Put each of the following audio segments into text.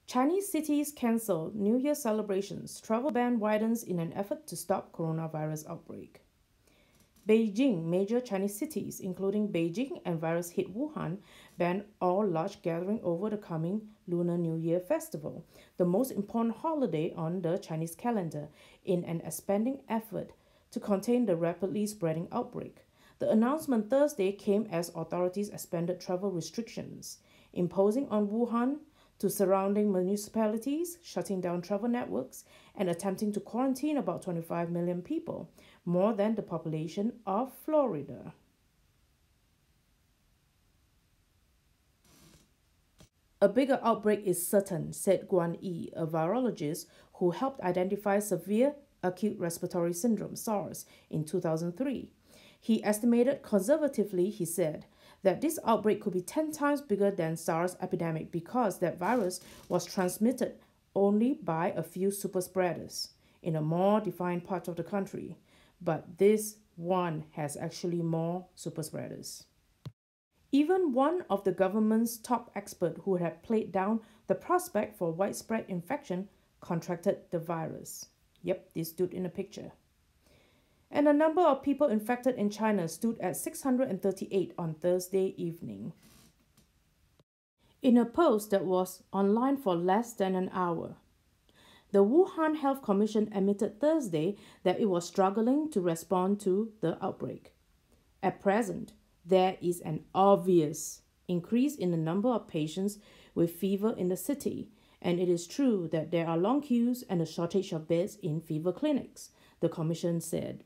Chinese cities cancel New Year celebrations. Travel ban widens in an effort to stop coronavirus outbreak. Beijing, major Chinese cities, including Beijing and virus-hit Wuhan, ban all large gathering over the coming Lunar New Year festival, the most important holiday on the Chinese calendar, in an expanding effort to contain the rapidly spreading outbreak. The announcement Thursday came as authorities expanded travel restrictions, imposing on Wuhan to surrounding municipalities, shutting down travel networks, and attempting to quarantine about 25 million people, more than the population of Florida. A bigger outbreak is certain, said Guan Yi, a virologist who helped identify severe acute respiratory syndrome, SARS, in 2003. He estimated conservatively, he said, that this outbreak could be 10 times bigger than SARS epidemic because that virus was transmitted only by a few superspreaders in a more defined part of the country. But this one has actually more superspreaders. Even one of the government's top experts who had played down the prospect for widespread infection contracted the virus. Yep, this dude in the picture. And the number of people infected in China stood at 638 on Thursday evening. In a post that was online for less than an hour, the Wuhan Health Commission admitted Thursday that it was struggling to respond to the outbreak. At present, there is an obvious increase in the number of patients with fever in the city, and it is true that there are long queues and a shortage of beds in fever clinics, the commission said.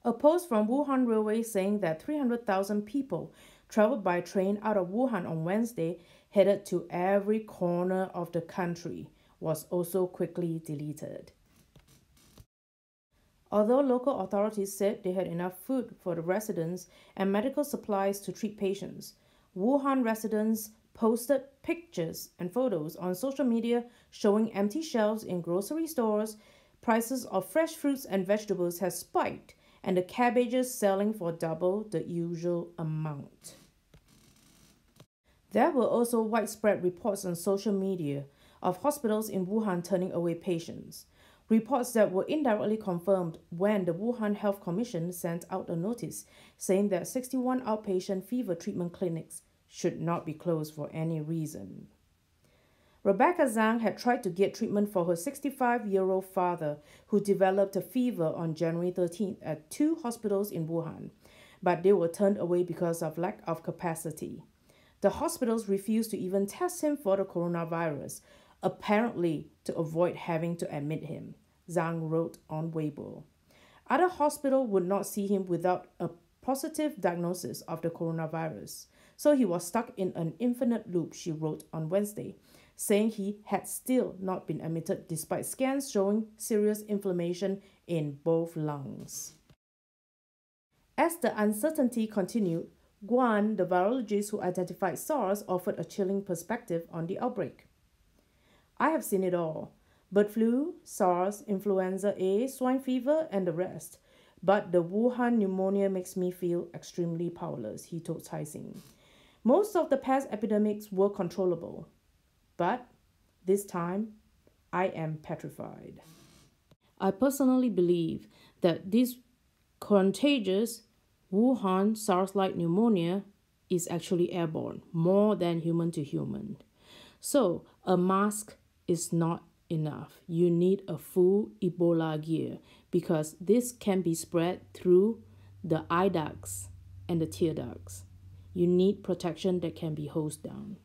A post from Wuhan Railway saying that 300,000 people traveled by train out of Wuhan on Wednesday, headed to every corner of the country, was also quickly deleted. Although local authorities said they had enough food for the residents and medical supplies to treat patients, Wuhan residents posted pictures and photos on social media showing empty shelves in grocery stores. Prices of fresh fruits and vegetables have spiked, and the cabbages selling for double the usual amount. There were also widespread reports on social media of hospitals in Wuhan turning away patients, reports that were indirectly confirmed when the Wuhan Health Commission sent out a notice saying that 61 outpatient fever treatment clinics should not be closed for any reason. Rebecca Zhang had tried to get treatment for her 65-year-old father who developed a fever on January 13th at 2 hospitals in Wuhan, but they were turned away because of lack of capacity. The hospitals refused to even test him for the coronavirus, apparently to avoid having to admit him, Zhang wrote on Weibo. Other hospitals would not see him without a positive diagnosis of the coronavirus, so he was stuck in an infinite loop, she wrote on Wednesday, saying he had still not been admitted despite scans showing serious inflammation in both lungs. As the uncertainty continued, Guan, the virologist who identified SARS, offered a chilling perspective on the outbreak. I have seen it all: bird flu, SARS, influenza A, swine fever, and the rest. But the Wuhan pneumonia makes me feel extremely powerless, he told Caixin. Most of the past epidemics were controllable, but this time I am petrified. I personally believe that this contagious Wuhan SARS-like pneumonia is actually airborne, more than human to human. So a mask is not enough. You need a full Ebola gear because this can be spread through the eye ducts and the tear ducts. You need protection that can be hosed down.